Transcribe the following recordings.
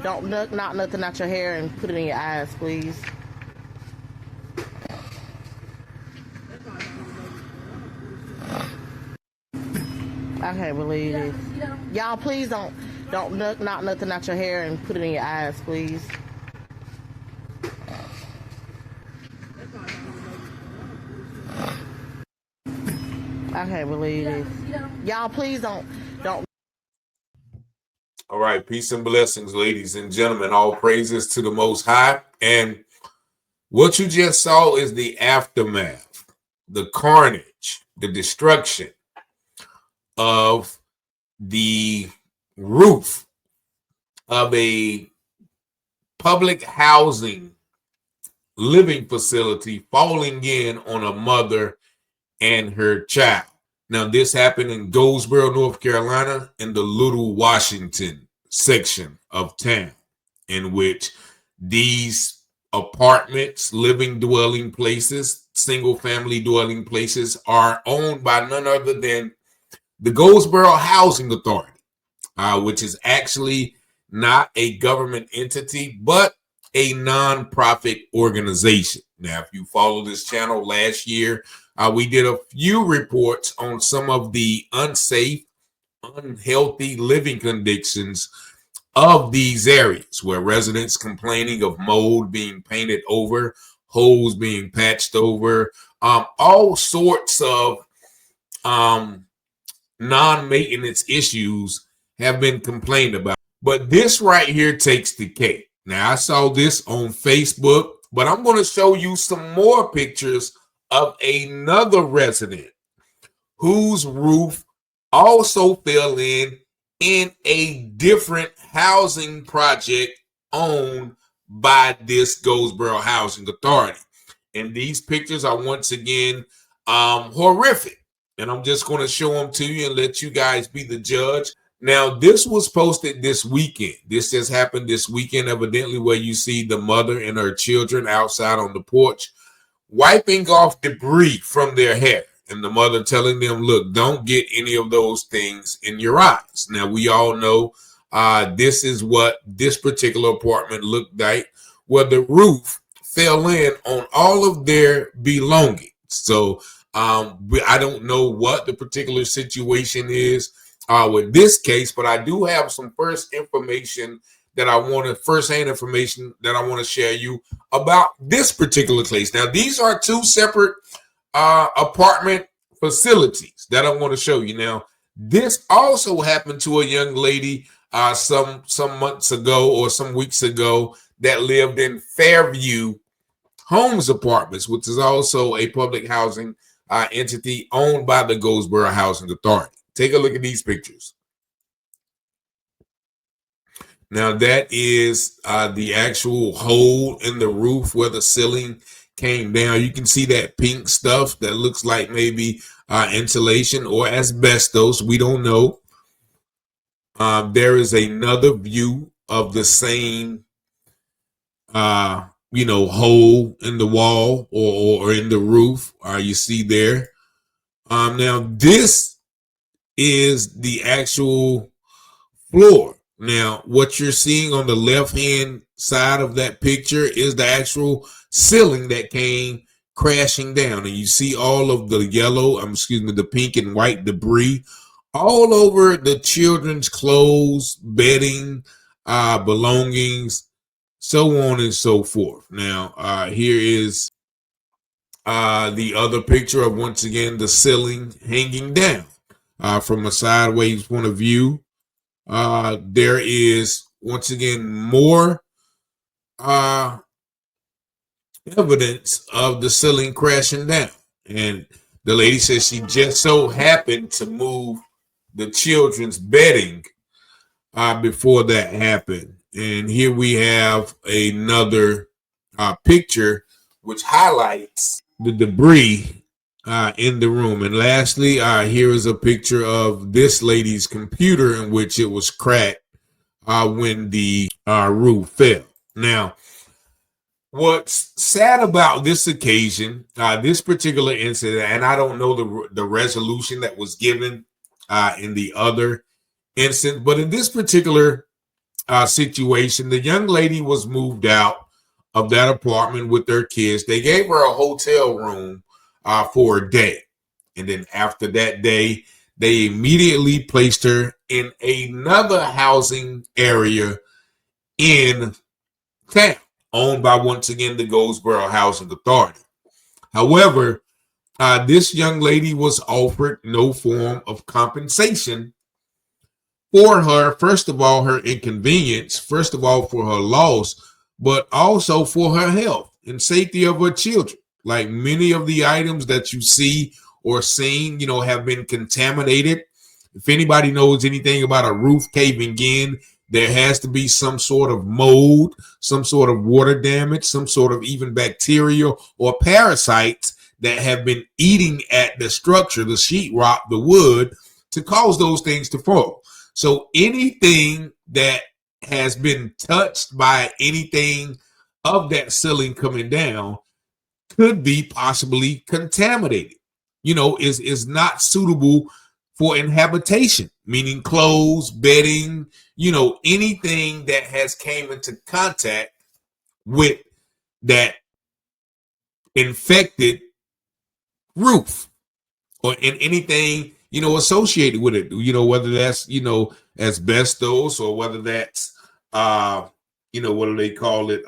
Don't knock nothing out your hair and put it in your eyes, please. I can't believe it. Y'all, please don't knock nothing out your hair and put it in your eyes, please. I can't believe it. Y'all, please don't. All right, peace and blessings, ladies and gentlemen. All praises to the Most High. And what you just saw is the aftermath, the carnage, the destruction of the roof of a public housing living facility falling in on a mother and her child. Now, this happened in Goldsboro, North Carolina, in the Little Washington section of town, in which these apartments, living dwelling places, single family dwelling places are owned by none other than the Goldsboro Housing Authority, which is actually not a government entity, but a nonprofit organization. Now, if you follow this channel last year, we did a few reports on some of the unsafe, unhealthy living conditions of these areas, where residents complaining of mold being painted over, holes being patched over, all sorts of non-maintenance issues have been complained about. But this right here takes the cake. Now, I saw this on Facebook, but I'm going to show you some more pictures of another resident whose roof also fell in a different housing project owned by this Goldsboro Housing Authority. And these pictures are once again horrific. And I'm just going to show them to you and let you guys be the judge. Now, this was posted this weekend. This just happened this weekend, evidently, where you see the mother and her children outside on the porch wiping off debris from their hair. And the mother telling them, look, don't get any of those things in your eyes. Now, we all know this is what this particular apartment looked like, where the roof fell in on all of their belongings. So I don't know what the particular situation is with this case, but I do have some firsthand information that I want to share you about this particular case. Now, these are two separate apartment facilities that I want to show you. Now, this also happened to a young lady some months ago or some weeks ago that lived in Fairview Homes Apartments, which is also a public housing entity owned by the Goldsboro Housing Authority. Take a look at these pictures. Now, that is the actual hole in the roof where the ceiling came down. You can see that pink stuff that looks like maybe insulation or asbestos. We don't know. There is another view of the same, hole in the wall or in the roof. You see there. Now, this is the actual floor. Now, what you're seeing on the left-hand side of that picture is the actual ceiling that came crashing down. And you see all of the the pink and white debris all over the children's clothes, bedding, belongings, so on and so forth. Now, here is the other picture of, once again, the ceiling hanging down from a sideways point of view. There is, once again, more evidence of the ceiling crashing down. And the lady says she just so happened to move the children's bedding before that happened. And here we have another picture which highlights the debris in the room. And lastly, here is a picture of this lady's computer in which it was cracked when the roof fell. Now, what's sad about this occasion, this particular incident, and I don't know the resolution that was given in the other instance, but in this particular situation. The young lady was moved out of that apartment with their kids. They gave her a hotel room for a day. And then after that day, they immediately placed her in another housing area in town, owned by, once again, the Goldsboro Housing Authority. However, this young lady was offered no form of compensation for her, first of all, her inconvenience, first of all, for her loss, but also for her health and safety of her children. Like many of the items that you see or seen, have been contaminated. If anybody knows anything about a roof caving in, there has to be some sort of mold, some sort of water damage, some sort of even bacteria or parasites that have been eating at the structure, the sheetrock, the wood, to cause those things to fall. So anything that has been touched by anything of that ceiling coming down could be possibly contaminated, is not suitable for inhabitation, meaning clothes, bedding, anything that has came into contact with that infected roof or in anything, associated with it, whether that's, asbestos or whether that's, what do they call it?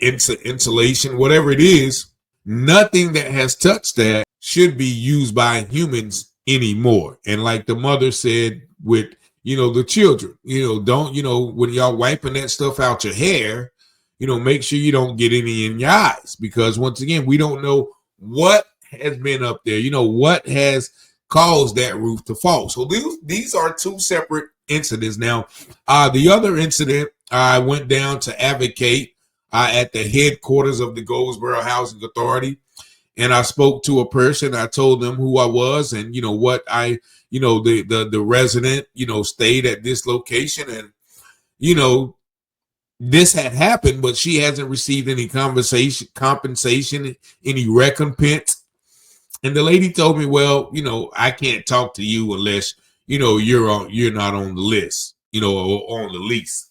Insulation, whatever it is, nothing that has touched that should be used by humans anymore. And like the mother said with, the children, don't, when y'all wiping that stuff out your hair, make sure you don't get any in your eyes, because once again, we don't know what has been up there, what has caused that roof to fall. So these are two separate incidents. Now, the other incident, I went down to advocate at the headquarters of the Goldsboro Housing Authority, and I spoke to a person. I told them who I was and, what I, the resident, stayed at this location, and, this had happened, but she hasn't received any compensation, any recompense. And the lady told me, well, I can't talk to you unless, you're not on the list, or on the lease.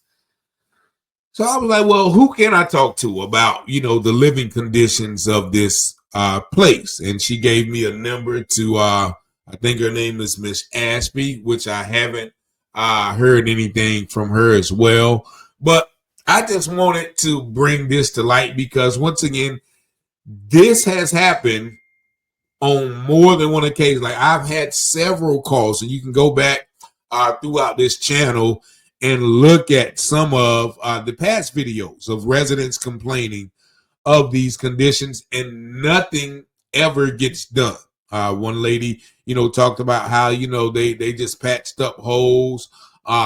So I was like, well, who can I talk to about, the living conditions of this place? And she gave me a number to, I think her name is Miss Ashby, which I haven't heard anything from her as well. But I just wanted to bring this to light because, once again, this has happened on more than one occasion. Like, I've had several calls, and you can go back throughout this channel and look at some of the past videos of residents complaining of these conditions, and nothing ever gets done. One lady, talked about how, they just patched up holes.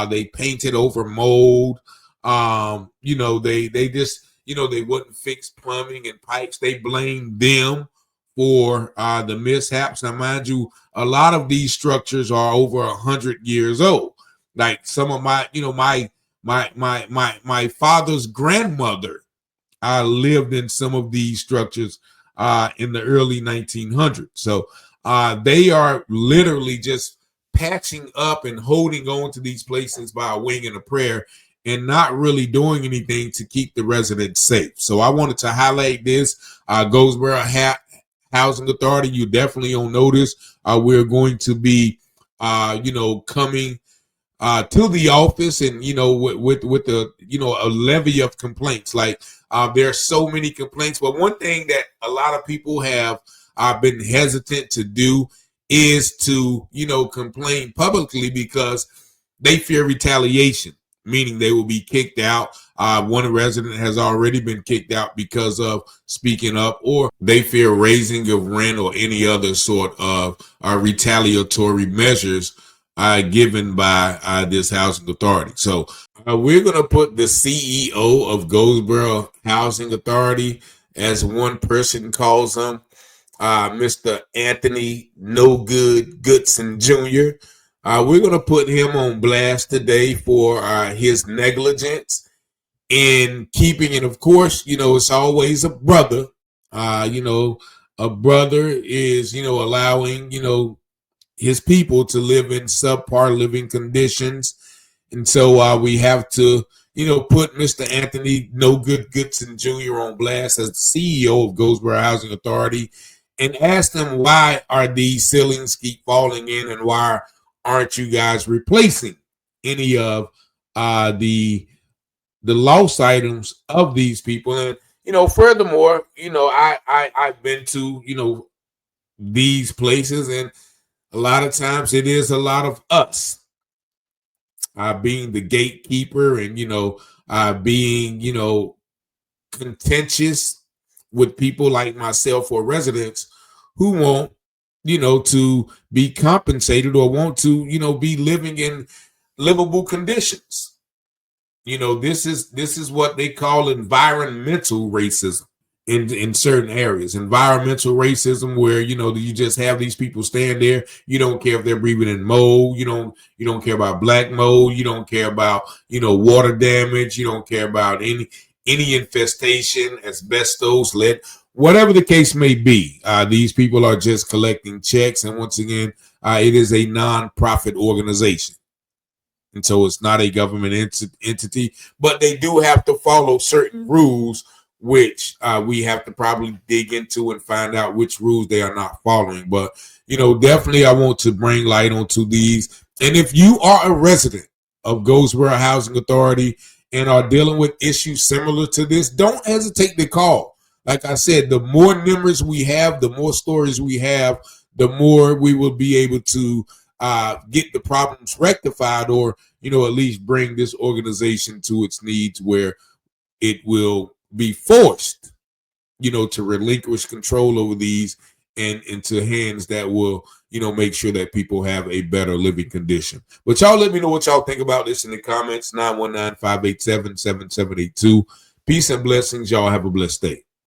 They painted over mold. They just, they wouldn't fix plumbing and pipes. They blamed them for the mishaps. Now, mind you, a lot of these structures are over 100 years old. Like some of my, my father's grandmother lived in some of these structures in the early 1900s. So they are literally just patching up and holding on to these places by a wing and a prayer, and not really doing anything to keep the residents safe. So I wanted to highlight this. Goldsboro Housing Authority, you definitely on notice. We're going to be, coming to the office, and with the a levy of complaints. Like there are so many complaints, but one thing that a lot of people have been hesitant to do is to complain publicly because they fear retaliation, meaning they will be kicked out. One resident has already been kicked out because of speaking up, or they fear raising of rent or any other sort of retaliatory measures given by this housing authority. So we're going to put the CEO of Goldsboro Housing Authority, as one person calls him, Mr. Anthony No Good Goodson Jr. We're going to put him on blast today for his negligence in keeping, and of course, it's always a brother. A brother is, allowing, his people to live in subpar living conditions. And so we have to, put Mr. Anthony No Good Goodson Jr. on blast as the CEO of Goldsboro Housing Authority and asked him, why are these ceilings keep falling in, and why aren't you guys replacing any of the lost items of these people? And furthermore, I've been to these places, and a lot of times it is a lot of us being the gatekeeper, and being contentious with people like myself or residents who want to be compensated or want to be living in livable conditions. This is what they call environmental racism in certain areas. Environmental racism, where you just have these people stand there. You don't care if they're breathing in mold. You don't care about black mold. You don't care about water damage. You don't care about any infestation, asbestos, lead, whatever the case may be. These people are just collecting checks, and once again, it is a non-profit organization. And so it's not a government entity, but they do have to follow certain rules, which we have to probably dig into and find out which rules they are not following. But, definitely I want to bring light onto these. And if you are a resident of Goldsboro Housing Authority and are dealing with issues similar to this, don't hesitate to call. Like I said, the more numbers we have, the more stories we have, the more we will be able to get the problems rectified, or at least bring this organization to its needs, where it will be forced to relinquish control over these and into hands that will make sure that people have a better living condition. But y'all let me know what y'all think about this in the comments. 919-587-7782. Peace and blessings. Y'all have a blessed day.